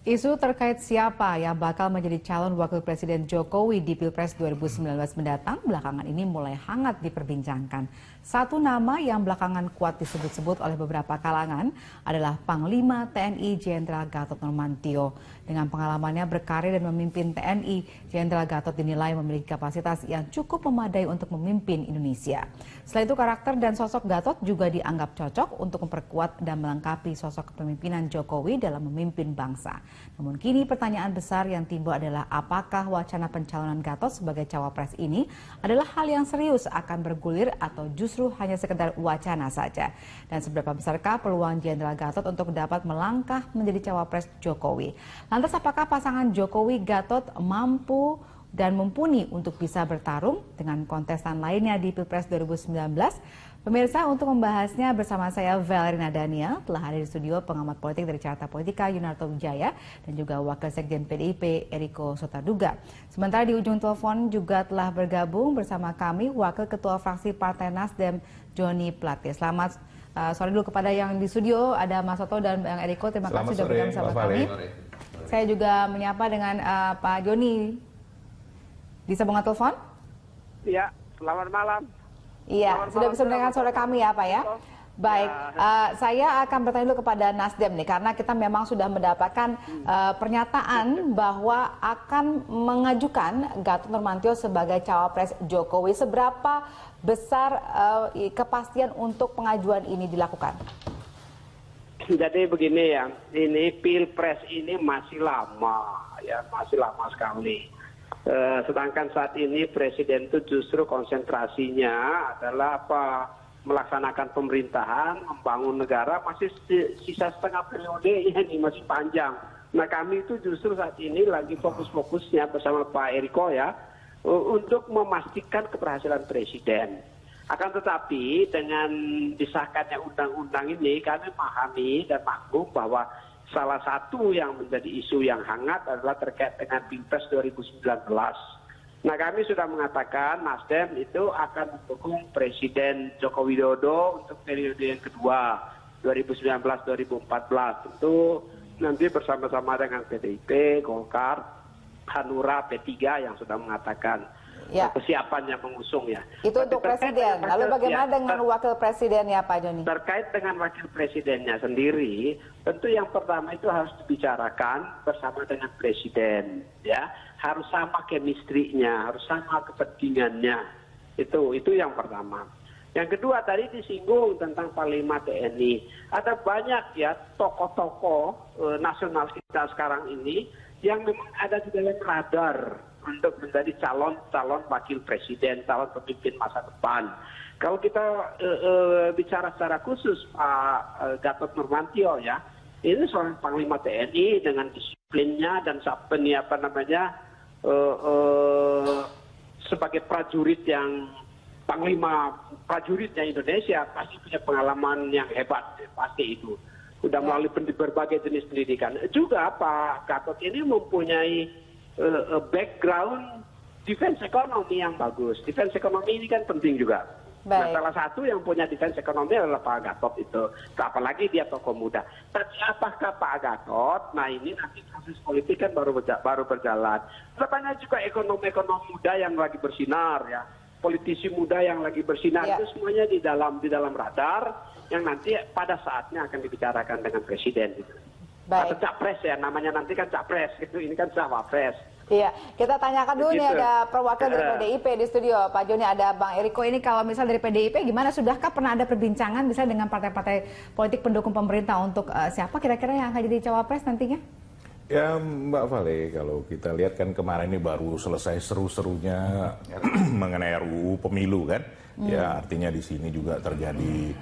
Isu terkait siapa yang bakal menjadi calon wakil presiden Jokowi di Pilpres 2019 mendatang belakangan ini mulai hangat diperbincangkan. Satu nama yang belakangan kuat disebut-sebut oleh beberapa kalangan adalah Panglima TNI Jenderal Gatot Nurmantio. Dengan pengalamannya berkarir dan memimpin TNI, Jenderal Gatot dinilai memiliki kapasitas yang cukup memadai untuk memimpin Indonesia. Selain itu, karakter dan sosok Gatot juga dianggap cocok untuk memperkuat dan melengkapi sosok kepemimpinan Jokowi dalam memimpin bangsa. Namun kini pertanyaan besar yang timbul adalah apakah wacana pencalonan Gatot sebagai cawapres ini adalah hal yang serius akan bergulir atau justru hanya sekedar wacana saja. Dan seberapa besarkah peluang Jenderal Gatot untuk dapat melangkah menjadi cawapres Jokowi? Lantas apakah pasangan Jokowi-Gatot mampu dan mumpuni untuk bisa bertarung dengan kontestan lainnya di Pilpres 2019? Pemirsa, untuk membahasnya bersama saya Valerina Daniel, telah hadir di studio pengamat politik dari Carta Politika Yunarto Wijaya dan juga Wakil Sekjen PDIP Eriko Sotarduga. Sementara di ujung telepon juga telah bergabung bersama kami Wakil Ketua Fraksi Partai Nasdem Joni Plate. Selamat sore dulu kepada yang di studio, ada Mas Soto dan Bang Eriko. Terima kasih sudah bergabung bersama kami. Saya juga menyapa dengan Pak Joni. Bisa sambungan telepon? Iya, selamat malam. Iya, sudah bisa mendengar suara kami ya Pak ya? Baik, saya akan bertanya dulu kepada Nasdem nih, karena kita memang sudah mendapatkan pernyataan bahwa akan mengajukan Gatot Nurmantio sebagai cawapres Jokowi. Seberapa besar kepastian untuk pengajuan ini dilakukan? Jadi begini ya, ini Pilpres ini masih lama, ya masih lama sekali. Sedangkan saat ini Presiden itu justru konsentrasinya adalah melaksanakan pemerintahan, membangun negara, masih sisa setengah periode ini masih panjang. Nah kami itu justru saat ini lagi fokus-fokusnya bersama Pak Eriko ya, untuk memastikan keberhasilan Presiden. Akan tetapi dengan disahkannya undang-undang ini kami pahami dan maklum bahwa salah satu yang menjadi isu yang hangat adalah terkait dengan Pilpres 2019. Nah kami sudah mengatakan Nasdem itu akan mendukung Presiden Joko Widodo untuk periode yang kedua 2019-2014. Tentu nanti bersama-sama dengan PDIP, Golkar, Hanura, P3 yang sudah mengatakan kesiapan yang mengusung ya. Itu untuk presiden. Lalu bagaimana dengan wakil presidennya Pak Joni? Terkait dengan wakil presidennya sendiri, tentu yang pertama itu harus dibicarakan bersama dengan presiden, ya. Harus sama chemistry-nya, harus sama kepentingannya. Itu yang pertama. Yang kedua tadi disinggung tentang Panglima TNI. Ada banyak ya tokoh-tokoh nasional kita sekarang ini yang memang ada di dalam radar untuk menjadi calon wakil presiden, calon pemimpin masa depan. Kalau kita bicara secara khusus Pak Gatot Nurmantio ya, ini seorang Panglima TNI dengan disiplinnya dan sebagai prajurit yang Panglima prajuritnya Indonesia pasti punya pengalaman yang hebat, pasti itu. Sudah melalui berbagai jenis pendidikan. Juga Pak Gatot ini mempunyai background defense ekonomi yang bagus. Defense ekonomi ini kan penting juga. Nah, salah satu yang punya defense ekonomi adalah Pak Gatot itu. Apalagi dia tokoh muda. Tapi apakah Pak Gatot? Nah ini nanti proses politik kan baru berjalan. Depannya juga ekonomi muda yang lagi bersinar ya. Politisi muda yang lagi bersinar itu semuanya di dalam radar yang nanti pada saatnya akan dibicarakan dengan presiden gitu. Atau capres ya, namanya nanti kan capres gitu, ini kan cawapres. Iya, kita tanyakan dulu nih ada perwakilan dari PDIP di studio, Pak Joni, ada Bang Eriko. Ini kalau misal dari PDIP gimana, sudahkah pernah ada perbincangan bisa dengan partai-partai politik pendukung pemerintah untuk siapa kira-kira yang akan jadi cawapres nantinya? Ya Mbak Vale, kalau kita lihat kan kemarin ini baru selesai seru-serunya mengenai RUU pemilu kan. Ya artinya di sini juga terjadi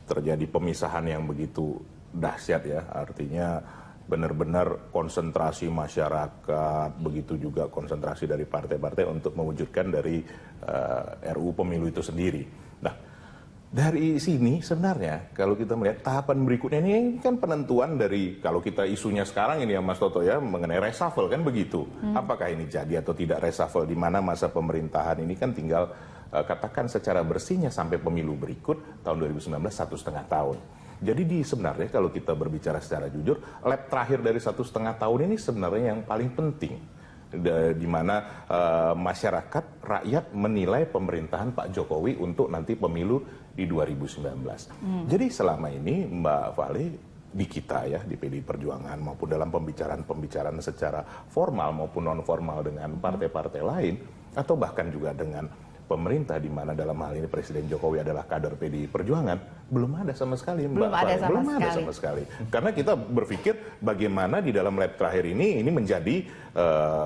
terjadi pemisahan yang begitu dahsyat ya. Artinya benar-benar konsentrasi masyarakat, begitu juga konsentrasi dari partai-partai untuk mewujudkan dari RUU pemilu itu sendiri. Nah, dari sini sebenarnya kalau kita melihat tahapan berikutnya ini kan penentuan dari, kalau kita isunya sekarang ini ya Mas Toto ya, mengenai reshuffle kan begitu. Apakah ini jadi atau tidak reshuffle, di mana masa pemerintahan ini kan tinggal katakan secara bersihnya sampai pemilu berikut tahun 2019 1,5 tahun. Jadi sebenarnya kalau kita berbicara secara jujur, lap terakhir dari 1,5 tahun ini sebenarnya yang paling penting. Di mana masyarakat, rakyat menilai pemerintahan Pak Jokowi untuk nanti pemilu di 2019. Jadi selama ini Mbak Vale, di kita ya, di PDI Perjuangan maupun dalam pembicaraan secara formal maupun non formal dengan partai-partai lain, atau bahkan juga dengan pemerintah, di mana dalam hal ini Presiden Jokowi adalah kader PDI Perjuangan, belum ada sama sekali Mbak Vale. Belum ada sama sekali. Karena kita berpikir bagaimana di dalam lap terakhir ini menjadi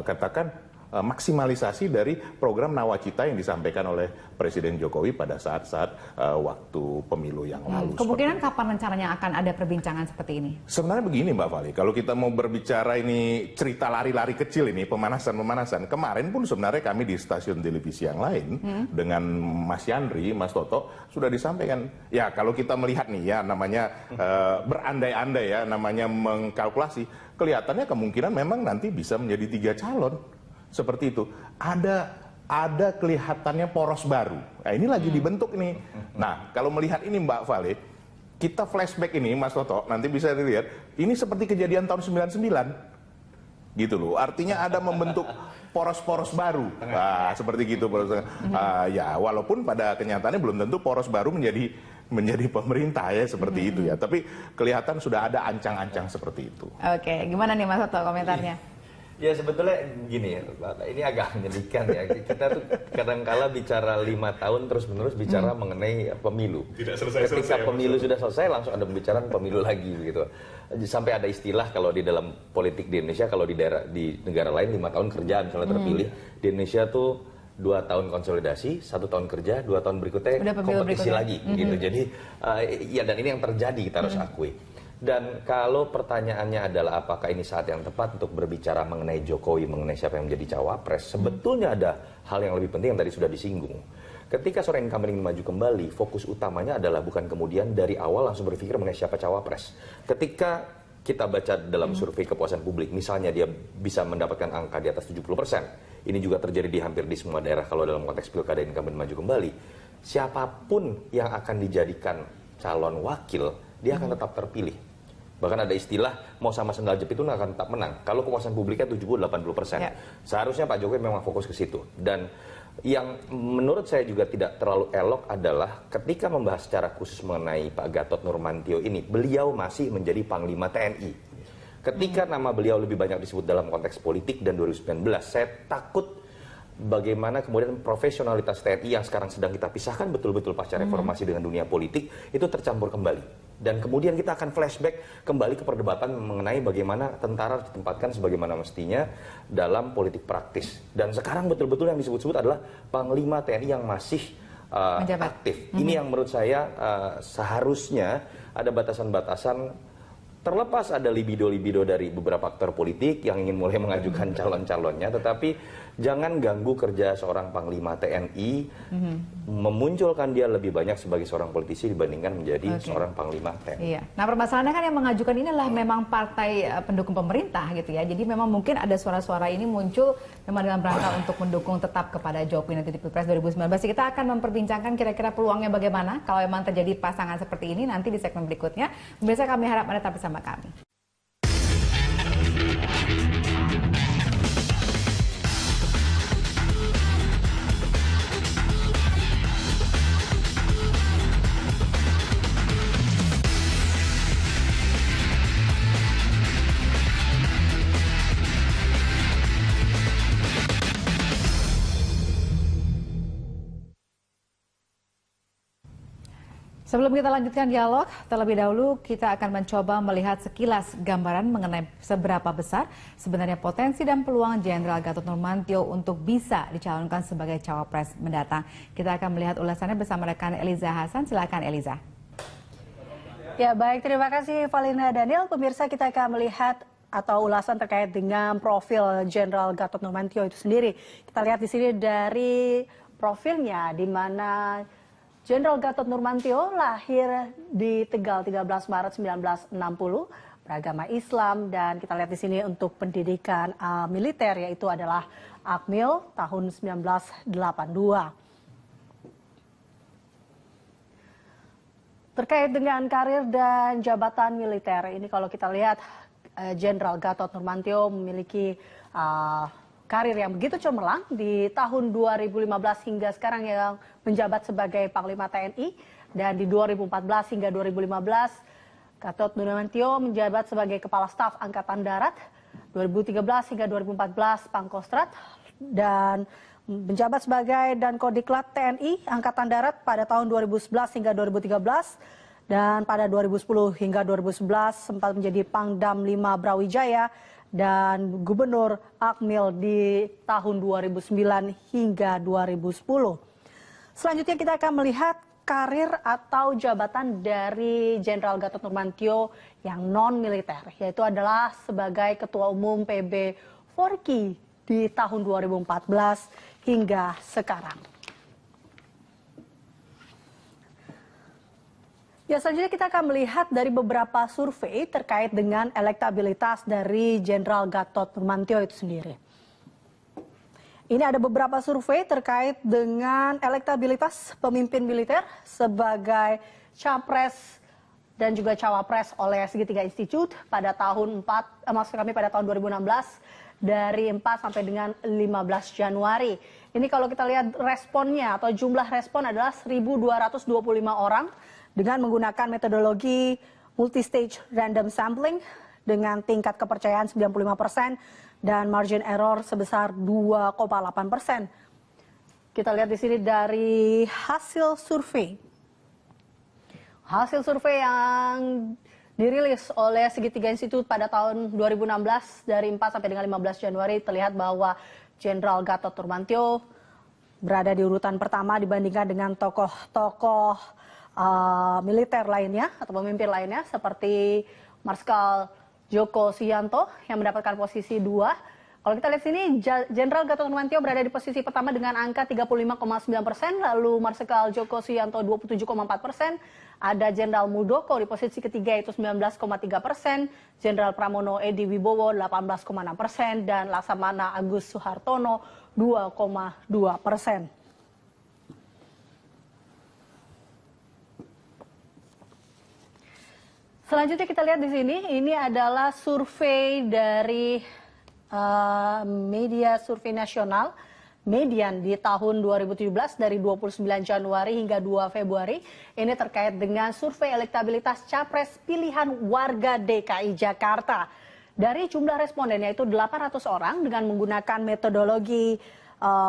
katakan maksimalisasi dari program Nawacita yang disampaikan oleh Presiden Jokowi pada saat-saat waktu pemilu yang lalu. Kemungkinan kapan rencananya akan ada perbincangan seperti ini? Sebenarnya begini Mbak Vale, kalau kita mau berbicara ini cerita lari-lari kecil ini, pemanasan-pemanasan, kemarin pun sebenarnya kami di stasiun televisi yang lain dengan Mas Yandri, Mas Toto, sudah disampaikan, ya kalau kita melihat nih ya, namanya berandai-andai ya, namanya mengkalkulasi, kelihatannya kemungkinan memang nanti bisa menjadi 3 calon. Seperti itu. Ada kelihatannya poros baru. Nah, ini lagi dibentuk nih. Nah, kalau melihat ini Mbak Vale, kita flashback ini Mas Toto, nanti bisa dilihat, ini seperti kejadian tahun 99. Gitu loh. Artinya ada membentuk poros-poros baru. Nah, seperti gitu. Ya, walaupun pada kenyataannya belum tentu poros baru menjadi pemerintah ya, seperti itu ya. Tapi kelihatan sudah ada ancang-ancang seperti itu. Oke, gimana nih Mas Toto komentarnya? Ya sebetulnya gini ya, ini agak menyedihkan ya. Kita tuh kadang-kala bicara 5 tahun terus-menerus bicara mengenai pemilu. Ketika pemilu sudah selesai langsung ada pembicaraan pemilu lagi gitu. Sampai ada istilah kalau di dalam politik di Indonesia, kalau di negara lain 5 tahun kerja misalnya terpilih, di Indonesia tuh 2 tahun konsolidasi, 1 tahun kerja, 2 tahun berikutnya kompetisi lagi gitu. Jadi ya, dan ini yang terjadi, kita harus akui. Dan kalau pertanyaannya adalah apakah ini saat yang tepat untuk berbicara mengenai Jokowi, mengenai siapa yang menjadi cawapres, sebetulnya ada hal yang lebih penting yang tadi sudah disinggung. Ketika seorang incumbent ingin maju kembali, fokus utamanya adalah bukan kemudian dari awal langsung berpikir mengenai siapa cawapres. Ketika kita baca dalam survei kepuasan publik, misalnya dia bisa mendapatkan angka di atas 70%, ini juga terjadi hampir di semua daerah kalau dalam konteks pilkada incumbent maju kembali, siapapun yang akan dijadikan calon wakil, dia akan tetap terpilih. Bahkan ada istilah mau sama sendal jepit itu akan tetap menang. Kalau kepuasan publiknya 70-80%. Ya. Seharusnya Pak Jokowi memang fokus ke situ. Dan yang menurut saya juga tidak terlalu elok adalah ketika membahas secara khusus mengenai Pak Gatot Nurmantio ini, beliau masih menjadi Panglima TNI. Ketika nama beliau lebih banyak disebut dalam konteks politik dan 2019, saya takut bagaimana kemudian profesionalitas TNI yang sekarang sedang kita pisahkan betul-betul pasca reformasi dengan dunia politik itu tercampur kembali. Dan kemudian kita akan flashback kembali ke perdebatan mengenai bagaimana tentara ditempatkan sebagaimana mestinya dalam politik praktis. Dan sekarang betul-betul yang disebut-sebut adalah Panglima TNI yang masih aktif. Ini yang menurut saya seharusnya ada batasan-batasan, terlepas ada libido-libido dari beberapa aktor politik yang ingin mulai mengajukan calon-calonnya, tetapi jangan ganggu kerja seorang Panglima TNI, memunculkan dia lebih banyak sebagai seorang politisi dibandingkan menjadi seorang Panglima TNI. Iya. Nah permasalahannya kan yang mengajukan ini adalah memang partai pendukung pemerintah gitu ya. Jadi memang mungkin ada suara-suara ini muncul memang dalam rangka untuk mendukung tetap kepada Jokowi nanti di Pilpres 2019. Kita akan memperbincangkan kira-kira peluangnya bagaimana kalau memang terjadi pasangan seperti ini nanti di segmen berikutnya. Pemirsa, kami harap Anda tetap bersama kami. Sebelum kita lanjutkan dialog, terlebih dahulu kita akan mencoba melihat sekilas gambaran mengenai seberapa besar sebenarnya potensi dan peluang Jenderal Gatot Nurmantio untuk bisa dicalonkan sebagai cawapres mendatang. Kita akan melihat ulasannya bersama rekan Eliza Hasan. Silakan Eliza. Ya baik, terima kasih Valina Daniel. Pemirsa, kita akan melihat atau ulasan terkait dengan profil Jenderal Gatot Nurmantio itu sendiri. Kita lihat di sini dari profilnya, di mana Jenderal Gatot Nurmantio lahir di Tegal 13 Maret 1960, beragama Islam, dan kita lihat di sini untuk pendidikan militer yaitu adalah Akmil tahun 1982. Terkait dengan karir dan jabatan militer, ini kalau kita lihat Jenderal Gatot Nurmantio memiliki karir yang begitu cemerlang di tahun 2015 hingga sekarang yang menjabat sebagai Panglima TNI, dan di 2014 hingga 2015 Gatot Nurmantio menjabat sebagai Kepala Staf Angkatan Darat, 2013 hingga 2014 Pangkostrat, dan menjabat sebagai Dankodiklat TNI Angkatan Darat pada tahun 2011 hingga 2013, dan pada 2010 hingga 2011 sempat menjadi Pangdam 5 Brawijaya dan Gubernur Akmil di tahun 2009 hingga 2010. Selanjutnya kita akan melihat karir atau jabatan dari Jenderal Gatot Nurmantio yang non-militer, yaitu adalah sebagai Ketua Umum PB Forki di tahun 2014 hingga sekarang. Ya, selanjutnya kita akan melihat dari beberapa survei terkait dengan elektabilitas dari Jenderal Gatot Nurmantio itu sendiri. Ini ada beberapa survei terkait dengan elektabilitas pemimpin militer sebagai capres dan juga cawapres oleh Segitiga Institute pada tahun 2016 dari 4 sampai dengan 15 Januari. Ini kalau kita lihat responnya atau jumlah respon adalah 1.225 orang dengan menggunakan metodologi multistage random sampling dengan tingkat kepercayaan 95% dan margin error sebesar 2,8%. Kita lihat di sini dari hasil survei. Hasil survei yang dirilis oleh Segitiga Institute pada tahun 2016 dari 4 sampai dengan 15 Januari terlihat bahwa Jenderal Gatot Nurmantio berada di urutan pertama dibandingkan dengan tokoh-tokoh militer lainnya atau pemimpin lainnya seperti Marskal Djoko Sugianto yang mendapatkan posisi 2. Kalau kita lihat sini, Jenderal Gatot Nurmantio berada di posisi pertama dengan angka 35,9%, lalu Marskal Djoko Sugianto 27,4%, ada Jenderal Muldoko di posisi ketiga yaitu 19,3%, Jenderal Pramono Edi Wibowo 18,6%, dan Laksamana Agus Suhartono 2,2%. Selanjutnya kita lihat di sini, ini adalah survei dari media survei nasional Median di tahun 2017 dari 29 Januari hingga 2 Februari. Ini terkait dengan survei elektabilitas capres pilihan warga DKI Jakarta. Dari jumlah responden yaitu 800 orang dengan menggunakan metodologi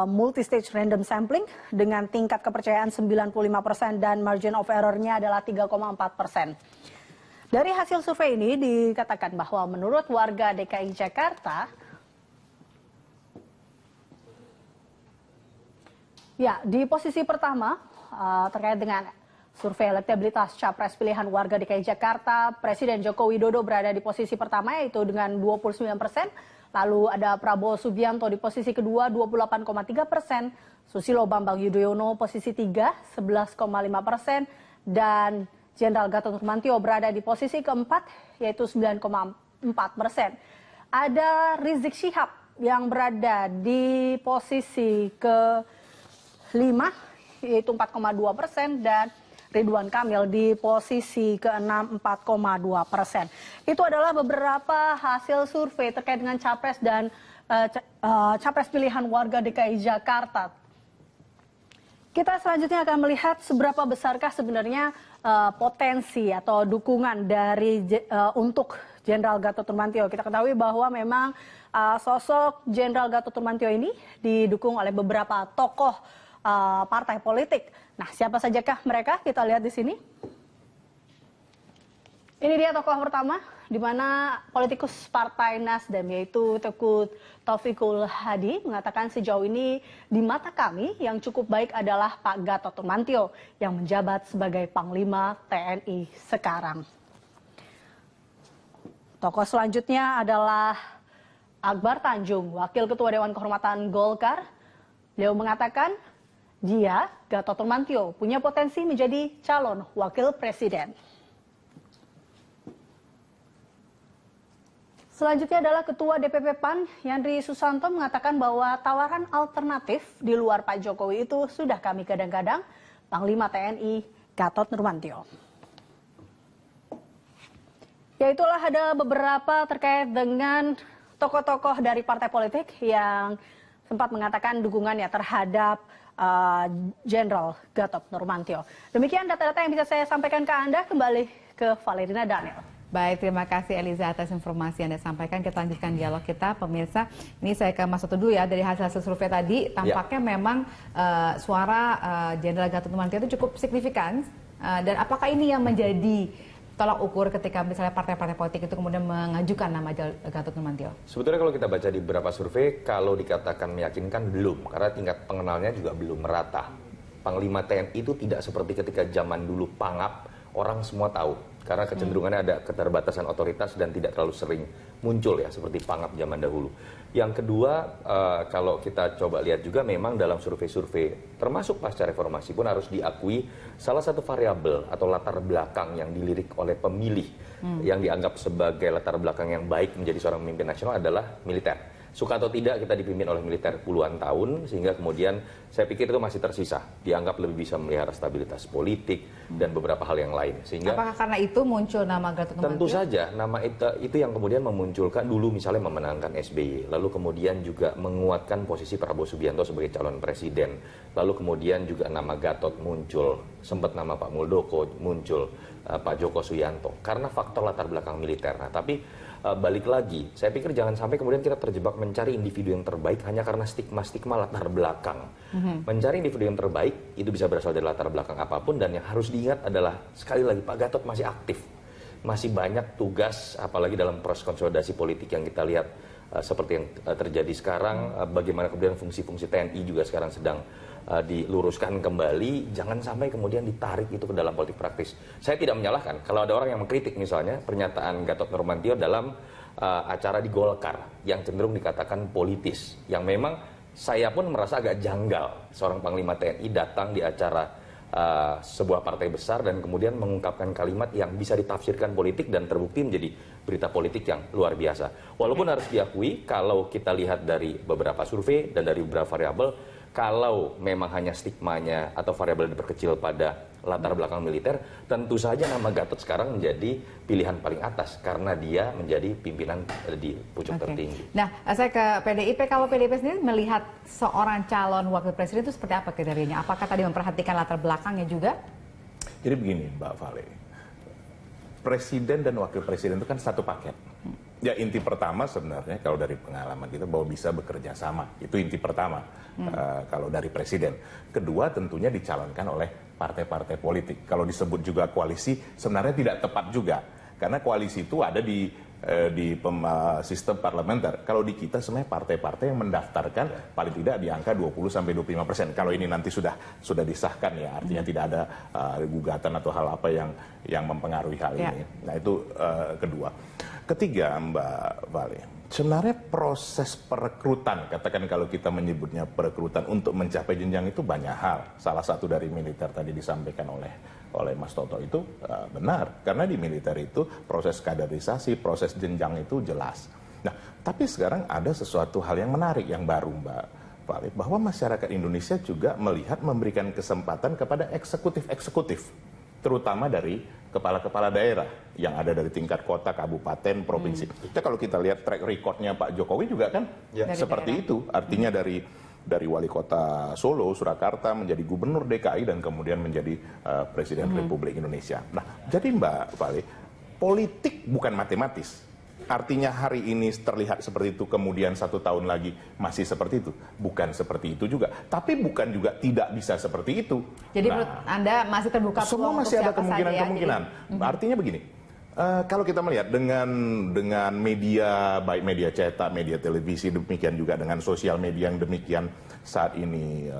multistage random sampling dengan tingkat kepercayaan 95% dan margin of error-nya adalah 3,4%. Dari hasil survei ini dikatakan bahwa menurut warga DKI Jakarta, ya di posisi pertama terkait dengan survei elektabilitas capres pilihan warga DKI Jakarta, Presiden Joko Widodo berada di posisi pertama yaitu dengan 29%, lalu ada Prabowo Subianto di posisi kedua 28,3%, Susilo Bambang Yudhoyono posisi 3 11,5%, dan Jenderal Gatot Nurmantio berada di posisi keempat yaitu 9,4%. Ada Rizik Syihab yang berada di posisi ke-5 yaitu 4,2% dan Ridwan Kamil di posisi ke-6 4,2%. Itu adalah beberapa hasil survei terkait dengan capres dan capres pilihan warga DKI Jakarta. Kita selanjutnya akan melihat seberapa besarkah sebenarnya potensi atau dukungan dari untuk Jenderal Gatot Nurmantio. Kita ketahui bahwa memang sosok Jenderal Gatot Nurmantio ini didukung oleh beberapa tokoh partai politik. Nah, siapa sajakah mereka? Kita lihat di sini. Ini dia tokoh pertama, di mana politikus Partai Nasdem yaitu Teguh Taufikul Hadi mengatakan sejauh ini di mata kami yang cukup baik adalah Pak Gatot Nurmantio yang menjabat sebagai Panglima TNI sekarang. Tokoh selanjutnya adalah Akbar Tanjung, Wakil Ketua Dewan Kehormatan Golkar. Beliau mengatakan dia, Gatot Nurmantio, punya potensi menjadi calon wakil presiden. Selanjutnya adalah Ketua DPP PAN, Yandri Susanto, mengatakan bahwa tawaran alternatif di luar Pak Jokowi itu sudah kami gadang-gadang, Panglima TNI Gatot Nurmantio. Ya itulah ada beberapa terkait dengan tokoh-tokoh dari partai politik yang sempat mengatakan dukungannya terhadap Jenderal Gatot Nurmantio. Demikian data-data yang bisa saya sampaikan ke Anda. Kembali ke Valerina Daniel. Baik, terima kasih Eliza atas informasi yang Anda sampaikan. Kita lanjutkan dialog kita, pemirsa. Ini saya ke Mas Soto dulu ya. Dari hasil survei tadi, tampaknya memang suara Jenderal Gatot Nurmantio itu cukup signifikan. Dan apakah ini yang menjadi tolak ukur ketika misalnya partai-partai politik itu kemudian mengajukan nama Gatot Nurmantio? Sebetulnya kalau kita baca di beberapa survei, kalau dikatakan meyakinkan belum, karena tingkat pengenalnya juga belum merata. Panglima TNI itu tidak seperti ketika zaman dulu Pangap, orang semua tahu. Karena kecenderungannya ada keterbatasan otoritas dan tidak terlalu sering muncul ya, seperti Pangap zaman dahulu. Yang kedua, kalau kita coba lihat juga memang dalam survei-survei, termasuk pasca reformasi pun harus diakui salah satu variabel atau latar belakang yang dilirik oleh pemilih yang dianggap sebagai latar belakang yang baik menjadi seorang pemimpin nasional adalah militer. Suka atau tidak kita dipimpin oleh militer puluhan tahun, sehingga kemudian saya pikir itu masih tersisa. Dianggap lebih bisa melihara stabilitas politik dan beberapa hal yang lain. Sehingga apakah karena itu muncul nama Gatot Nurmantio? Tentu saja, nama itu yang kemudian memunculkan dulu misalnya memenangkan SBY, lalu kemudian juga menguatkan posisi Prabowo Subianto sebagai calon presiden, lalu kemudian juga nama Gatot muncul, sempat nama Pak Muldoko muncul, Pak Joko Suyanto, karena faktor latar belakang militer. Nah, tapi balik lagi, saya pikir jangan sampai kemudian kita terjebak mencari individu yang terbaik hanya karena stigma-stigma latar belakang. Mencari individu yang terbaik itu bisa berasal dari latar belakang apapun, dan yang harus diingat adalah sekali lagi Pak Gatot masih aktif. Masih banyak tugas, apalagi dalam proses konsolidasi politik yang kita lihat seperti yang terjadi sekarang, bagaimana kemudian fungsi-fungsi TNI juga sekarang sedang diluruskan kembali, jangan sampai kemudian ditarik itu ke dalam politik praktis. Saya tidak menyalahkan kalau ada orang yang mengkritik misalnya pernyataan Gatot Nurmantio dalam acara di Golkar yang cenderung dikatakan politis, yang memang saya pun merasa agak janggal seorang Panglima TNI datang di acara sebuah partai besar dan kemudian mengungkapkan kalimat yang bisa ditafsirkan politik dan terbukti menjadi berita politik yang luar biasa. Walaupun harus diakui kalau kita lihat dari beberapa survei dan dari beberapa variabel, kalau memang hanya stigmanya atau variabel diperkecil pada latar belakang militer, tentu saja nama Gatot sekarang menjadi pilihan paling atas karena dia menjadi pimpinan di pucuk tertinggi. Nah, saya ke PDIP. Kalau PDIP sendiri melihat seorang calon wakil presiden itu seperti apa kriterianya? Apakah tadi memperhatikan latar belakangnya juga? Jadi begini, Mbak Vale, presiden dan wakil presiden itu kan satu paket. Ya, inti pertama sebenarnya kalau dari pengalaman kita bahwa bisa bekerja sama, itu inti pertama kalau dari presiden. Kedua tentunya dicalonkan oleh partai-partai politik. Kalau disebut juga koalisi sebenarnya tidak tepat juga, karena koalisi itu ada di sistem parlementer. Kalau di kita sebenarnya partai-partai yang mendaftarkan paling tidak di angka 20-25%. Kalau ini nanti sudah disahkan ya, artinya tidak ada gugatan atau hal apa yang mempengaruhi hal ini. Nah itu kedua. Ketiga, Mbak Vale, sebenarnya proses perekrutan, katakan kalau kita menyebutnya perekrutan untuk mencapai jenjang itu banyak hal. Salah satu dari militer tadi disampaikan oleh Mas Toto itu benar, karena di militer itu proses kaderisasi, proses jenjang itu jelas. Nah, tapi sekarang ada sesuatu hal yang menarik yang baru, Mbak Vale, bahwa masyarakat Indonesia juga memberikan kesempatan kepada eksekutif, terutama dari kepala-kepala daerah yang ada dari tingkat kota, kabupaten, provinsi. Kita kalau kita lihat track recordnya Pak Jokowi juga kan seperti itu. Artinya dari wali kota Solo, Surakarta menjadi gubernur DKI dan kemudian menjadi presiden Republik Indonesia. Nah, jadi Mbak Vale, politik bukan matematis. Artinya hari ini terlihat seperti itu, kemudian 1 tahun lagi masih seperti itu. Bukan seperti itu juga. Tapi bukan juga tidak bisa seperti itu. Jadi menurut Anda masih terbuka semua peluang masih untuk ada kemungkinan-kemungkinan. Artinya begini, kalau kita melihat dengan media, baik media cetak, media televisi, demikian juga dengan sosial media yang demikian saat ini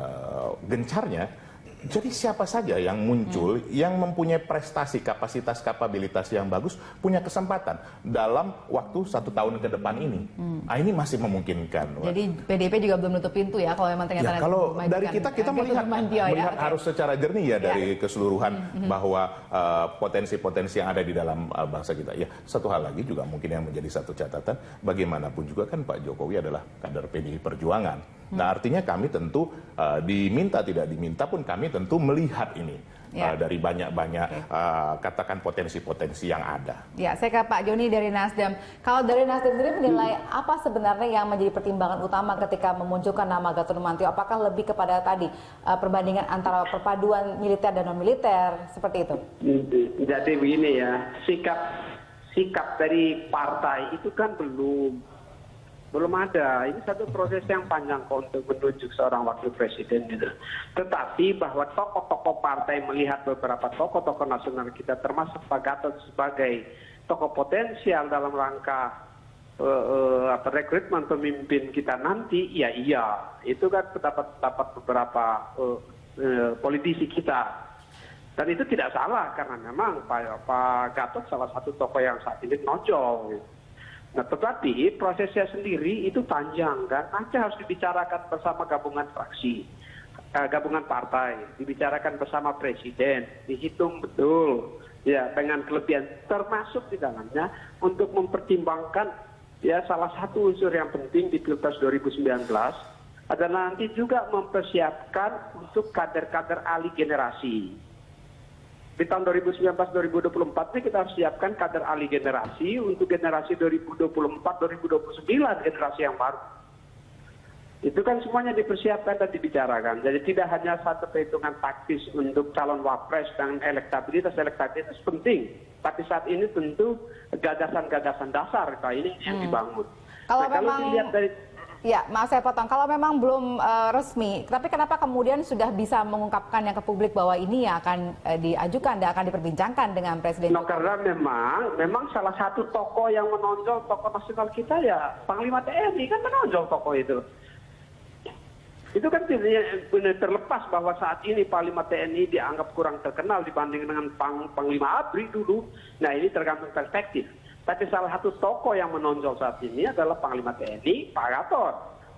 gencarnya, jadi siapa saja yang muncul, yang mempunyai prestasi, kapasitas, kapabilitas yang bagus, punya kesempatan dalam waktu 1 tahun ke depan ini. Nah, ini masih memungkinkan. Jadi PDIP juga belum nutup pintu ya, kalau memang ternyata kalau dari kita melihat harus secara jernih ya dari keseluruhan bahwa potensi-potensi yang ada di dalam bangsa kita. Ya, satu hal lagi juga mungkin yang menjadi satu catatan, bagaimanapun juga kan Pak Jokowi adalah kader PDI Perjuangan. Nah, artinya kami tentu diminta tidak diminta pun kami tentu melihat ini dari banyak-banyak katakan potensi-potensi yang ada. Ya, saya ke Pak Joni dari Nasdem. Kalau dari Nasdem sendiri menilai apa sebenarnya yang menjadi pertimbangan utama ketika memunculkan nama Gatot Nurmantio? Apakah lebih kepada tadi perbandingan antara perpaduan militer dan non militer seperti itu? Jadi begini ya, sikap dari partai itu kan belum ada. Ini satu proses yang panjang kok untuk menunjuk seorang wakil presiden gitu. Tetapi bahwa tokoh-tokoh partai melihat beberapa tokoh-tokoh nasional kita termasuk Pak Gatot sebagai tokoh potensial dalam rangka rekrutmen pemimpin kita nanti, ya iya. Itu kan pendapat beberapa politisi kita. Dan itu tidak salah karena memang Pak Gatot salah satu tokoh yang saat ini nonjol gitu. Nah, tetapi prosesnya sendiri itu panjang kan, nanti harus dibicarakan bersama gabungan fraksi, gabungan partai, dibicarakan bersama presiden, dihitung betul, ya dengan kelebihan termasuk di dalamnya untuk mempertimbangkan ya salah satu unsur yang penting di Pilpres 2019 adalah nanti juga mempersiapkan untuk kader-kader ahli generasi. Di tahun 2019-2024 ini kita harus siapkan kader ahli generasi untuk generasi 2024-2029 generasi yang baru. Itu kan semuanya dipersiapkan dan dibicarakan. Jadi tidak hanya satu perhitungan taktis untuk calon wapres dan elektabilitas penting. Tapi saat ini tentu gagasan-gagasan dasar ini yang dibangun. Kalau nah, kalau dilihat dari ya, maaf saya potong. Kalau memang belum resmi, tapi kenapa kemudian sudah bisa mengungkapkan yang ke publik bahwa ini yang akan diajukan dan akan diperbincangkan dengan Presiden? No, karena memang salah satu tokoh yang menonjol, tokoh nasional kita ya Panglima TNI kan menonjol tokoh itu. Itu kan benar terlepas bahwa saat ini Panglima TNI dianggap kurang terkenal dibanding dengan Panglima ABRI dulu. Nah ini tergantung perspektif. Tapi salah satu tokoh yang menonjol saat ini adalah Panglima TNI, Pak Gatot.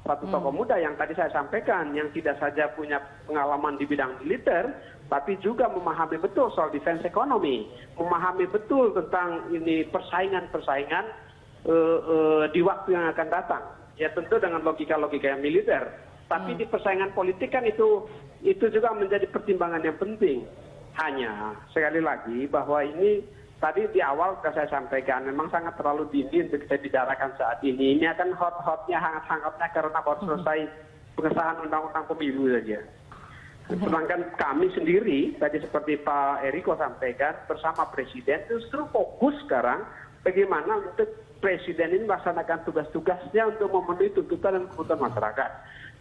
Satu tokoh muda yang tadi saya sampaikan, yang tidak saja punya pengalaman di bidang militer, tapi juga memahami betul soal defense ekonomi, memahami betul tentang ini persaingan-persaingan di waktu yang akan datang. Ya tentu dengan logika-logika yang militer. Tapi di persaingan politik kan itu juga menjadi pertimbangan yang penting. Hanya sekali lagi bahwa ini tadi di awal sudah saya sampaikan, memang sangat terlalu dini untuk kita bicarakan saat ini. Ini akan hot-hotnya, hangat-hangatnya karena baru selesai pengesahan undang-undang pemilu saja. Sedangkan kami sendiri, tadi seperti Pak Eriko sampaikan, bersama Presiden justru fokus sekarang bagaimana untuk Presiden ini melaksanakan tugas-tugasnya untuk memenuhi tuntutan dan kebutuhan masyarakat.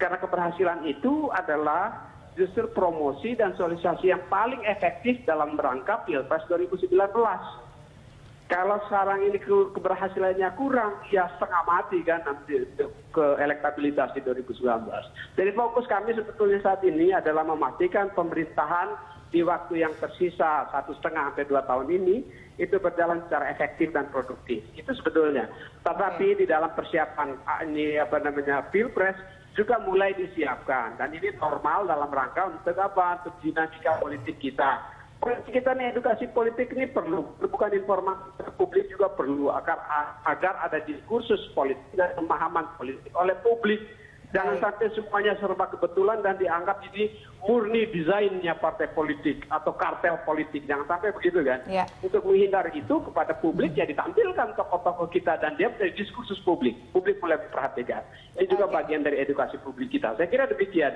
Karena keberhasilan itu adalah justru promosi dan sosialisasi yang paling efektif dalam rangka Pilpres 2019. Kalau sekarang ini keberhasilannya kurang, ya setengah mati kan nanti ke elektabilitas di 2019. Jadi fokus kami sebetulnya saat ini adalah memastikan pemerintahan di waktu yang tersisa 1,5 sampai 2 tahun ini itu berjalan secara efektif dan produktif. Itu sebetulnya. Tetapi di dalam persiapan Pilpres juga mulai disiapkan, dan ini normal dalam rangka untuk apa? Untuk dinamika politik kita. Politik kita nih, edukasi politik ini perlu, bukan informasi publik juga perlu agar ada diskursus politik dan pemahaman politik oleh publik. Jangan sampai semuanya serba kebetulan dan dianggap ini murni desainnya partai politik atau kartel politik. Jangan sampai begitu kan. Ya. Untuk menghindari itu kepada publik ya ditampilkan tokoh-tokoh kita dan dia menjadi diskursus publik. Publik mulai memperhatikan. Ini juga bagian dari edukasi publik kita. Saya kira demikian.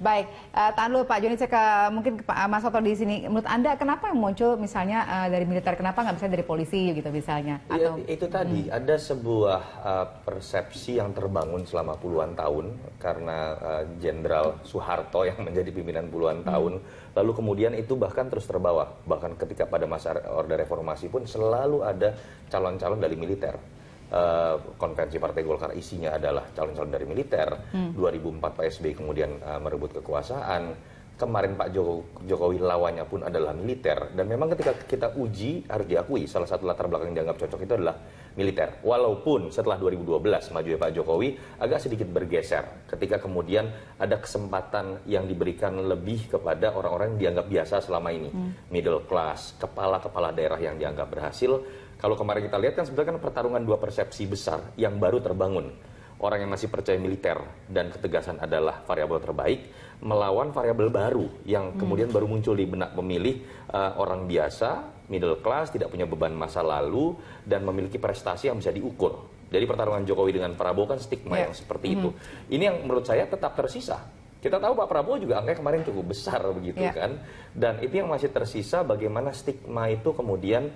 Baik, tahan dulu Pak Joni, saya mungkin ke Pak Mas Soto di sini. Menurut Anda kenapa yang muncul misalnya dari militer, kenapa nggak bisa dari polisi gitu misalnya? Atau... Ya, itu tadi, ada sebuah persepsi yang terbangun selama puluhan tahun karena Jenderal Soeharto yang menjadi pimpinan puluhan tahun, lalu kemudian itu bahkan terus terbawa. Bahkan ketika pada masa Orde Reformasi pun selalu ada calon-calon dari militer. Konvensi Partai Golkar isinya adalah calon-calon dari militer. 2004 Pak SBY kemudian merebut kekuasaan. Kemarin Pak Jokowi lawannya pun adalah militer. Dan memang ketika kita uji harus diakui salah satu latar belakang yang dianggap cocok itu adalah militer. Walaupun setelah 2012 maju Pak Jokowi agak sedikit bergeser ketika kemudian ada kesempatan yang diberikan lebih kepada orang-orang yang dianggap biasa selama ini. Middle class, kepala-kepala daerah yang dianggap berhasil. Kalau kemarin kita lihat kan sebenarnya kan pertarungan dua persepsi besar yang baru terbangun orang yang masih percaya militer dan ketegasan adalah variabel terbaik, melawan variabel baru yang kemudian baru muncul di benak pemilih, orang biasa, middle class, tidak punya beban masa lalu, dan memiliki prestasi yang bisa diukur. Jadi pertarungan Jokowi dengan Prabowo kan stigma yang seperti itu. Ini yang menurut saya tetap tersisa. Kita tahu Pak Prabowo juga angkanya kemarin cukup besar begitu kan. Dan itu yang masih tersisa, bagaimana stigma itu kemudian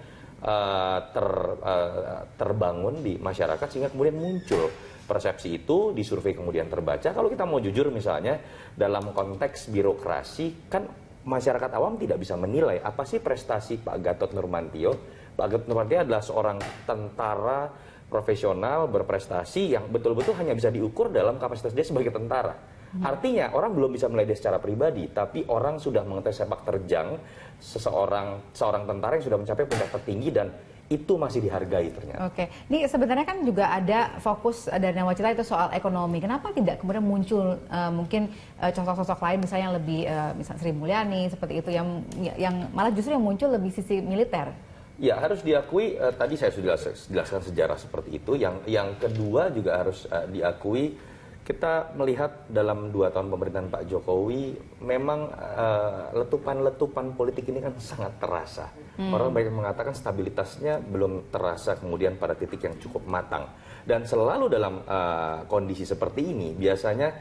terbangun di masyarakat sehingga kemudian muncul persepsi itu, di survei kemudian terbaca. Kalau kita mau jujur misalnya dalam konteks birokrasi kan masyarakat awam tidak bisa menilai apa sih prestasi Pak Gatot Nurmantio. Pak Gatot Nurmantio adalah seorang tentara profesional berprestasi yang betul-betul hanya bisa diukur dalam kapasitas dia sebagai tentara. Artinya orang belum bisa menilai dia secara pribadi, tapi orang sudah mengetahui sepak terjang seorang tentara yang sudah mencapai puncak tertinggi dan itu masih dihargai ternyata. Oke, ini sebenarnya kan juga ada fokus dari Nawacita itu soal ekonomi. Kenapa tidak kemudian muncul mungkin sosok-sosok lain misalnya yang lebih misalnya Sri Mulyani seperti itu yang malah justru yang muncul lebih sisi militer? Ya harus diakui, tadi saya sudah jelaskan sejarah seperti itu. Yang kedua juga harus diakui, kita melihat dalam 2 tahun pemerintahan Pak Jokowi memang letupan-letupan politik ini kan sangat terasa. Orang banyak mengatakan stabilitasnya belum terasa kemudian pada titik yang cukup matang. Dan selalu dalam kondisi seperti ini biasanya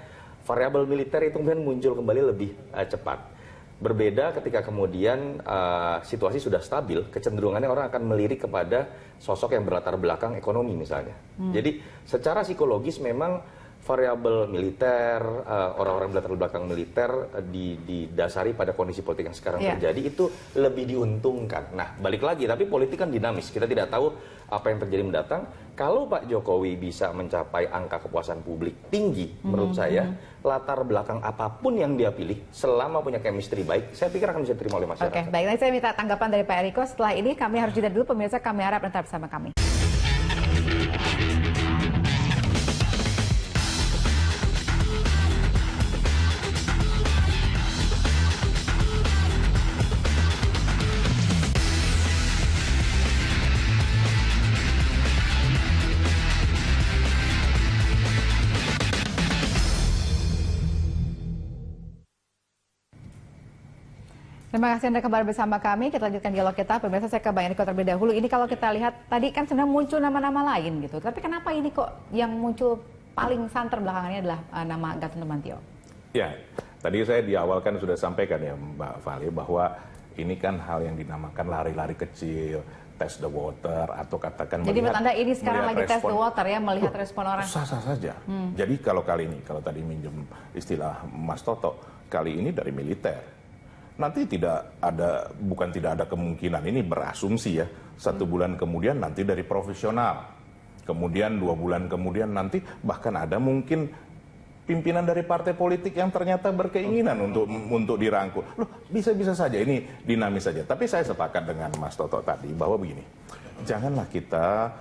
variabel militer itu kemudian muncul kembali lebih cepat. Berbeda ketika kemudian situasi sudah stabil, kecenderungannya orang akan melirik kepada sosok yang berlatar belakang ekonomi misalnya. Jadi secara psikologis memang variabel militer, orang-orang berlatar belakang militer didasari pada kondisi politik yang sekarang terjadi itu lebih diuntungkan. Nah, balik lagi, tapi politik kan dinamis. Kita tidak tahu apa yang terjadi mendatang. Kalau Pak Jokowi bisa mencapai angka kepuasan publik tinggi, menurut saya, latar belakang apapun yang dia pilih, selama punya chemistry baik, saya pikir akan bisa diterima oleh masyarakat. Oke, baik. Nanti saya minta tanggapan dari Pak Eriko. Setelah ini kami harus jeda dulu. Pemirsa, kami harap tetap bersama kami. Terima kasih Anda kembali bersama kami. Kita lanjutkan dialog kita. Pemirsa, saya ke Bang Eriko terlebih dahulu. Ini kalau kita lihat tadi kan sebenarnya muncul nama-nama lain gitu. Tapi kenapa ini kok yang muncul paling santer belakangannya adalah nama Gatot Nurmantio? Ya, tadi saya di awal kan sudah sampaikan ya Mbak Vali bahwa ini kan hal yang dinamakan lari-lari kecil, test the water atau katakan jadi menurut Anda ini sekarang lagi test the water ya, melihat respon orang? Sah-sah saja. Jadi kalau tadi minjem istilah Mas Toto, kali ini dari militer. Nanti tidak ada kemungkinan, ini berasumsi ya, 1 bulan kemudian nanti dari profesional, kemudian 2 bulan kemudian nanti bahkan ada mungkin pimpinan dari partai politik yang ternyata berkeinginan untuk dirangkul. Loh, bisa-bisa saja, ini dinamis saja. Tapi saya sepakat dengan Mas Toto tadi bahwa begini, janganlah kita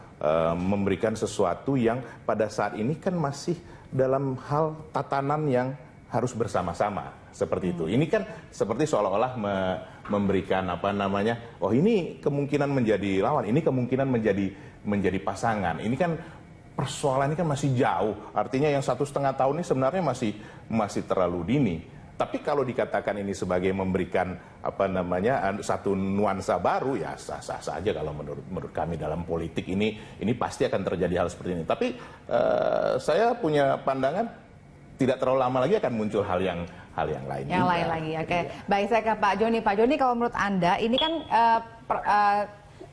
memberikan sesuatu yang pada saat ini kan masih dalam hal tatanan yang harus bersama-sama seperti itu. Ini kan seperti seolah-olah memberikan oh ini kemungkinan menjadi lawan, ini kemungkinan menjadi pasangan. Ini kan persoalan ini kan masih jauh. Artinya yang 1,5 tahun ini sebenarnya masih terlalu dini. Tapi kalau dikatakan ini sebagai memberikan satu nuansa baru, ya sah-sah saja kalau menurut kami dalam politik ini pasti akan terjadi hal seperti ini. Tapi saya punya pandangan tidak terlalu lama lagi akan muncul hal yang lain. Yang lain lagi, oke. Baik, saya ke Pak Joni. Pak Joni, kalau menurut Anda ini kan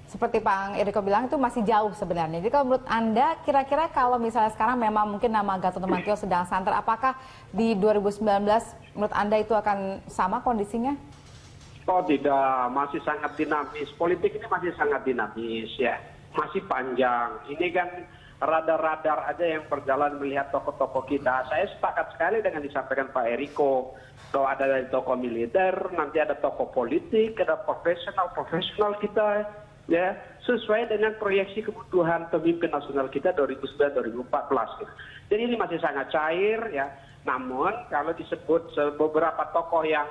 seperti Pak Eriko bilang itu masih jauh sebenarnya. Jadi kalau menurut Anda, kira-kira kalau misalnya sekarang memang mungkin nama Gatot Nurmantio sedang santer, apakah di 2019 menurut Anda itu akan sama kondisinya? Oh tidak, masih sangat dinamis. Politik ini masih sangat dinamis ya, masih panjang. Ini kan radar-radar aja yang berjalan melihat tokoh-tokoh kita. Saya sepakat sekali dengan disampaikan Pak Eriko. Kalau ada dari tokoh militer, nanti ada tokoh politik, ada profesional kita, ya sesuai dengan proyeksi kebutuhan pemimpin nasional kita 2009-2014. Gitu. Jadi ini masih sangat cair, ya. Namun kalau disebut beberapa tokoh yang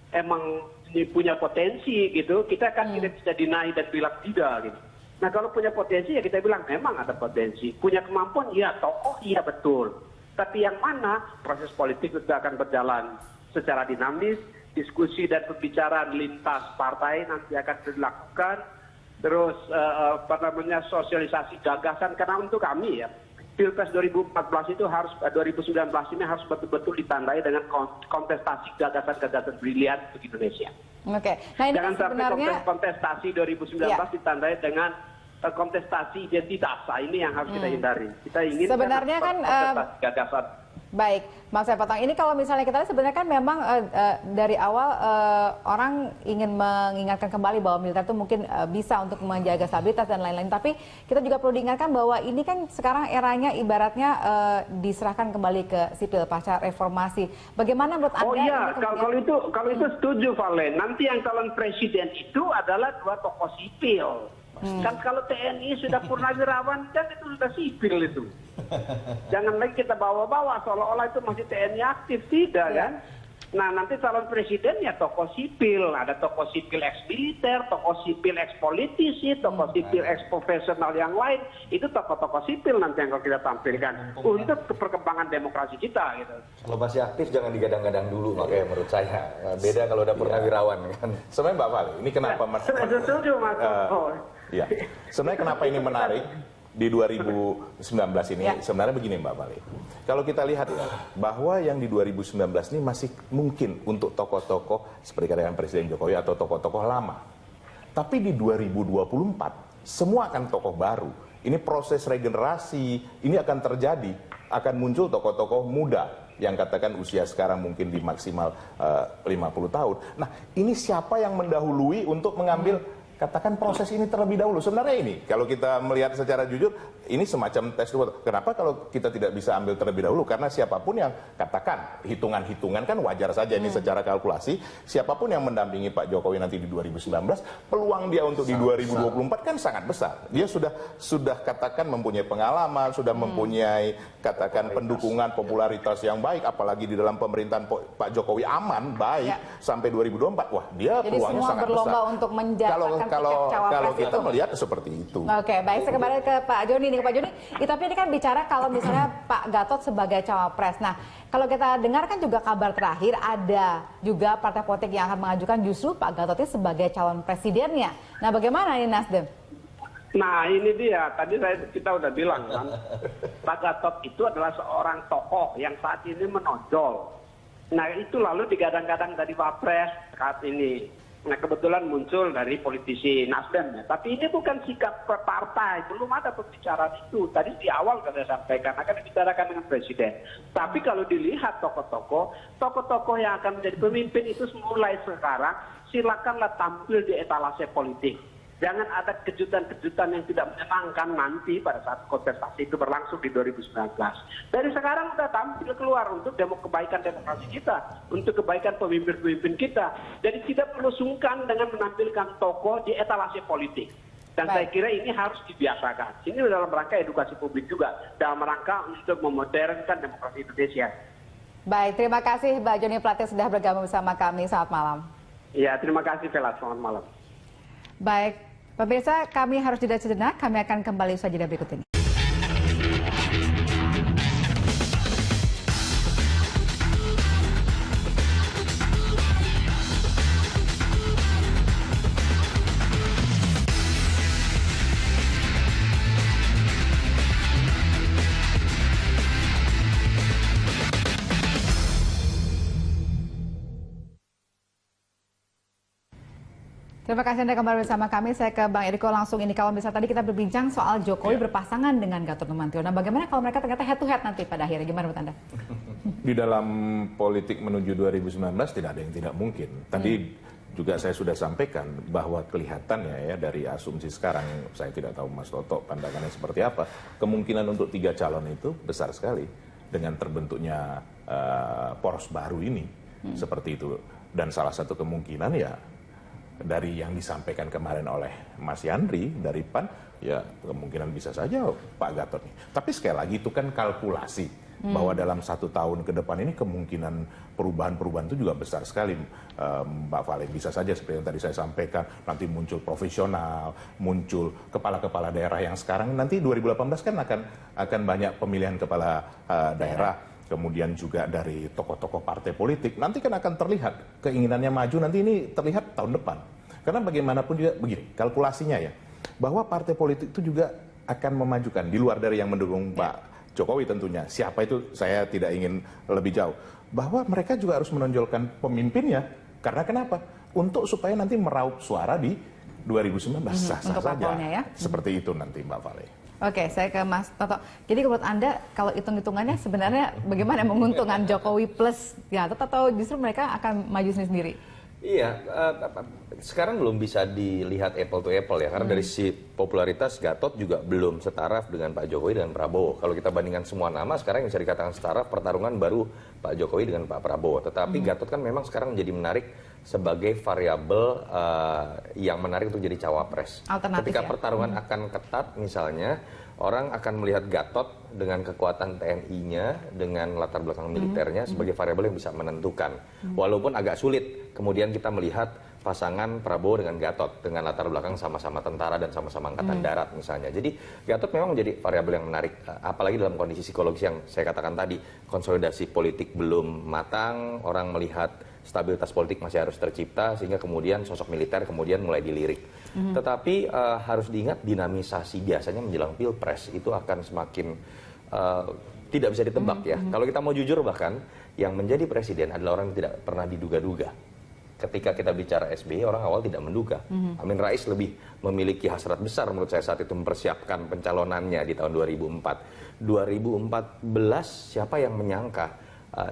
emang punya potensi, gitu, kita kan tidak bisa dinaik dan bilang tidak, gitu. Nah kalau punya potensi ya kita bilang memang ada potensi. Punya kemampuan, ya tokoh, iya betul. Tapi yang mana proses politik itu akan berjalan secara dinamis, diskusi dan pembicaraan lintas partai nanti akan dilakukan. Terus sosialisasi gagasan, karena untuk kami ya, Pilpres 2014 itu harus 2019 ini harus betul-betul ditandai dengan kontestasi gagasan-gagasan brilian untuk Indonesia. Oke. Nah, ini jangan sebenarnya sampai kontestasi 2019 ditandai dengan kontestasi identitas. Nah, ini yang harus kita hindari. Kita ingin sebenarnya kan kontestasi gagasan. Baik, Mas saya potong. Ini kalau misalnya kita lihat sebenarnya kan memang dari awal orang ingin mengingatkan kembali bahwa militer itu mungkin bisa untuk menjaga stabilitas dan lain-lain. Tapi kita juga perlu diingatkan bahwa ini kan sekarang eranya ibaratnya diserahkan kembali ke sipil pasca reformasi. Bagaimana menurut Anda? Oh iya, kalau itu setuju Valen. Nanti yang calon presiden itu adalah dua tokoh sipil. Kan kalau TNI sudah purnawirawan kan itu sudah sipil itu. Jangan lagi kita bawa-bawa seolah-olah itu masih TNI aktif, tidak kan? Nah nanti calon presiden ya tokoh sipil, ada tokoh sipil ex-militer, tokoh sipil ex-politisi, tokoh sipil ex-profesional yang lain. Itu tokoh-tokoh sipil nanti yang kita tampilkan untuk perkembangan demokrasi kita gitu. Kalau masih aktif jangan digadang-gadang dulu, makanya menurut saya beda kalau udah purnawirawan kan. Sebenarnya Mbak Vali, ini kenapa Setuju Mas. Ya, sebenarnya kenapa ini menarik di 2019 ini? Sebenarnya begini Mbak Vali, kalau kita lihat ya, bahwa yang di 2019 ini masih mungkin untuk tokoh-tokoh seperti katakan Presiden Jokowi atau tokoh-tokoh lama. Tapi di 2024 semua akan tokoh baru. Ini proses regenerasi, ini akan terjadi, akan muncul tokoh-tokoh muda yang katakan usia sekarang mungkin di maksimal 50 tahun. Nah, ini siapa yang mendahului untuk mengambil katakan proses ini terlebih dahulu? Sebenarnya ini, kalau kita melihat secara jujur, ini semacam tes dua. Kenapa kalau kita tidak bisa ambil terlebih dahulu? Karena siapapun yang katakan, hitungan-hitungan kan wajar saja ini secara kalkulasi, siapapun yang mendampingi Pak Jokowi nanti di 2019, peluang dia untuk di 2024 kan sangat besar. Dia sudah katakan mempunyai pengalaman, sudah mempunyai katakan pendukungan, popularitas yang baik, apalagi di dalam pemerintahan Pak Jokowi aman, baik, sampai 2024. Wah, dia jadi peluangnya sangat besar. Jadi semua berlomba untuk menjatuhkan kalau kita melihat seperti itu. Oke, baik, saya kembali ke Pak Joni nih, Pak Joni. Tapi ini kan bicara kalau misalnya Pak Gatot sebagai cawapres. Nah, kalau kita dengar kan juga kabar terakhir ada juga partai politik yang akan mengajukan justru Pak Gatot ini sebagai calon presidennya. Nah, bagaimana ini Nasdem? Nah ini dia, tadi kita udah bilang kan, Pak Gatot itu adalah seorang tokoh yang saat ini menonjol. Nah itu lalu digadang-gadang dari Wapres saat ini. Nah kebetulan muncul dari politisi Nasdem ya. Tapi ini bukan sikap partai, belum ada pembicaraan itu. Tadi di awal saya sampaikan akan dibicarakan dengan presiden. Tapi kalau dilihat tokoh-tokoh yang akan menjadi pemimpin itu mulai sekarang silakanlah tampil di etalase politik. Jangan ada kejutan-kejutan yang tidak menyenangkan nanti pada saat kontestasi itu berlangsung di 2019. Dari sekarang sudah tampil keluar untuk kebaikan demokrasi kita, untuk kebaikan pemimpin-pemimpin kita. Jadi tidak perlu sungkan dengan menampilkan tokoh di etalase politik. Dan saya kira ini harus dibiasakan. Ini dalam rangka edukasi publik juga, dalam rangka untuk memodernkan demokrasi Indonesia. Baik, terima kasih Mbak Joni Plate sudah bergabung bersama kami. Selamat malam. Ya, terima kasih Vela. Selamat malam. Baik, pemirsa, kami harus jeda sejenak. Kami akan kembali usaha jeda berikut ini. Terima kasih Anda kembali bersama kami. Saya ke Bang Eriko langsung ini. Kalau misalnya tadi kita berbincang soal Jokowi berpasangan dengan Gatot Nurmantio. Nah bagaimana kalau mereka ternyata head to head nanti pada akhirnya? Gimana menurut Anda? Di dalam politik menuju 2019 tidak ada yang tidak mungkin. Tadi juga saya sudah sampaikan bahwa kelihatannya ya dari asumsi sekarang, saya tidak tahu Mas Toto pandangannya seperti apa, kemungkinan untuk 3 calon itu besar sekali dengan terbentuknya poros baru ini. Seperti itu. Dan salah satu kemungkinan ya dari yang disampaikan kemarin oleh Mas Yandri dari PAN, ya kemungkinan bisa saja Pak Gatot nih. Tapi sekali lagi itu kan kalkulasi. bahwa dalam 1 tahun ke depan ini kemungkinan perubahan-perubahan itu juga besar sekali, Mbak Vale. Bisa saja seperti yang tadi saya sampaikan, nanti muncul profesional, muncul kepala-kepala daerah yang sekarang nanti 2018 kan akan banyak pemilihan kepala daerah, kemudian juga dari tokoh-tokoh partai politik. Nanti kan akan terlihat keinginannya maju, nanti ini terlihat tahun depan. Karena bagaimanapun juga begini, kalkulasinya ya, bahwa partai politik itu juga akan memajukan di luar dari yang mendukung Pak Jokowi tentunya. Siapa itu saya tidak ingin lebih jauh. Bahwa mereka juga harus menonjolkan pemimpinnya. Karena kenapa? Untuk supaya nanti meraup suara di 2019. Sah-sah saja. Ya? Seperti itu nanti Mbak Vale. Oke, saya ke Mas Toto. Jadi menurut Anda kalau hitung-hitungannya sebenarnya bagaimana menguntungkan Jokowi plus Gatot atau justru mereka akan maju sendiri? Iya, sekarang belum bisa dilihat apple to apple ya, karena dari sisi popularitas Gatot juga belum setaraf dengan Pak Jokowi dan Prabowo. Kalau kita bandingkan semua nama, sekarang yang bisa dikatakan setaraf pertarungan baru Pak Jokowi dengan Pak Prabowo. Tetapi Gatot kan memang sekarang menjadi menarik sebagai variabel yang menarik untuk jadi cawapres. Alternatif, ketika ya? pertarungan akan ketat misalnya, orang akan melihat Gatot dengan kekuatan TNI-nya, dengan latar belakang militernya sebagai variabel yang bisa menentukan. Walaupun agak sulit, kemudian kita melihat pasangan Prabowo dengan Gatot dengan latar belakang sama-sama tentara dan sama-sama angkatan darat misalnya. Jadi Gatot memang menjadi variabel yang menarik, apalagi dalam kondisi psikologis yang saya katakan tadi, konsolidasi politik belum matang, orang melihat stabilitas politik masih harus tercipta, sehingga kemudian sosok militer kemudian mulai dilirik. Tetapi harus diingat dinamisasi biasanya menjelang pilpres itu akan semakin tidak bisa ditebak ya. Kalau kita mau jujur bahkan, yang menjadi presiden adalah orang yang tidak pernah diduga-duga. Ketika kita bicara SBY, orang awal tidak menduga. Amin Rais lebih memiliki hasrat besar menurut saya saat itu mempersiapkan pencalonannya di tahun 2004. 2014 siapa yang menyangka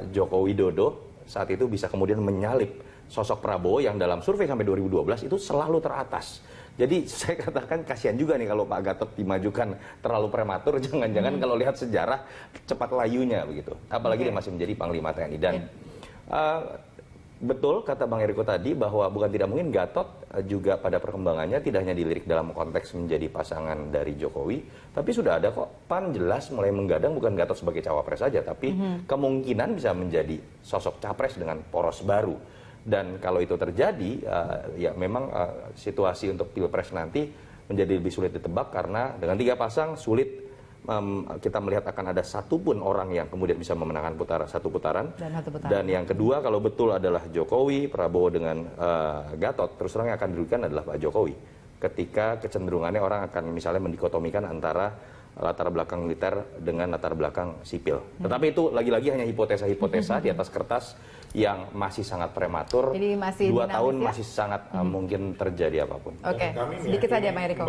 Joko Widodo saat itu bisa kemudian menyalip sosok Prabowo yang dalam survei sampai 2012 itu selalu teratas. Jadi saya katakan kasihan juga nih kalau Pak Gatot dimajukan terlalu prematur, jangan-jangan kalau lihat sejarah cepat layunya begitu. Apalagi dia masih menjadi Panglima TNI. Dan betul kata Bang Eriko tadi bahwa bukan tidak mungkin Gatot juga pada perkembangannya tidak hanya dilirik dalam konteks menjadi pasangan dari Jokowi, tapi sudah ada kok PAN jelas mulai menggadang bukan Gatot sebagai cawapres saja, tapi kemungkinan bisa menjadi sosok capres dengan poros baru. Dan kalau itu terjadi, ya memang situasi untuk pilpres nanti menjadi lebih sulit ditebak karena dengan 3 pasang sulit kita melihat akan ada satu pun orang yang kemudian bisa memenangkan satu putaran. Dan yang kedua, kalau betul adalah Jokowi, Prabowo dengan Gatot, terus terang yang akan dirugikan adalah Pak Jokowi. Ketika kecenderungannya orang akan misalnya mendikotomikan antara latar belakang militer dengan latar belakang sipil. Tetapi itu lagi-lagi hanya hipotesa-hipotesa di atas kertas yang masih sangat prematur. Jadi masih 2 tahun ya? masih sangat mungkin terjadi apapun. Oke, sedikit saja Bang Eriko.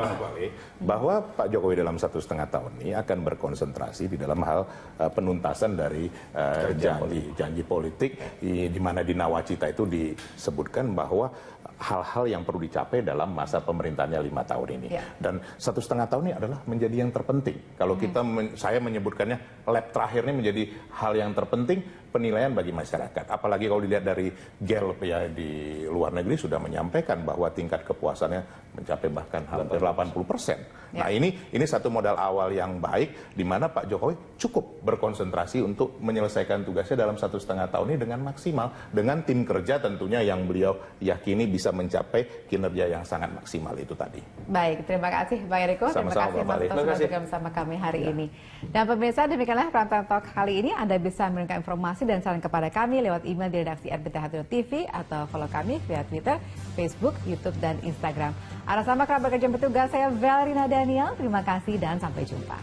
Bahwa Pak Jokowi dalam 1,5 tahun ini akan berkonsentrasi di dalam hal penuntasan dari janji politik, di mana di Nawacita itu disebutkan bahwa hal-hal yang perlu dicapai dalam masa pemerintahannya 5 tahun ini. Dan 1,5 tahun ini adalah menjadi yang terpenting. Kalau saya menyebutkannya lap terakhir ini menjadi hal yang terpenting penilaian bagi masyarakat. Apalagi kalau dilihat dari Gallup ya di luar negeri sudah menyampaikan bahwa tingkat kepuasannya mencapai bahkan hampir 80%. Nah ini satu modal awal yang baik di mana Pak Jokowi cukup berkonsentrasi untuk menyelesaikan tugasnya dalam 1,5 tahun ini dengan maksimal, dengan tim kerja tentunya yang beliau yakini bisa mencapai kinerja yang sangat maksimal itu tadi. Baik, terima kasih Bang Eriko, terima kasih Mas Toto sudah bergabung bersama kami hari ini. Dan pemirsa, demikianlah Prime Talk kali ini. Anda bisa memberikan informasi dan saran kepada kami lewat email di redaksi @bth.tv atau follow kami via Twitter, Facebook, YouTube, dan Instagram. Atas nama kerabat kerja petugas, saya Valerina Daniel. Terima kasih dan sampai jumpa.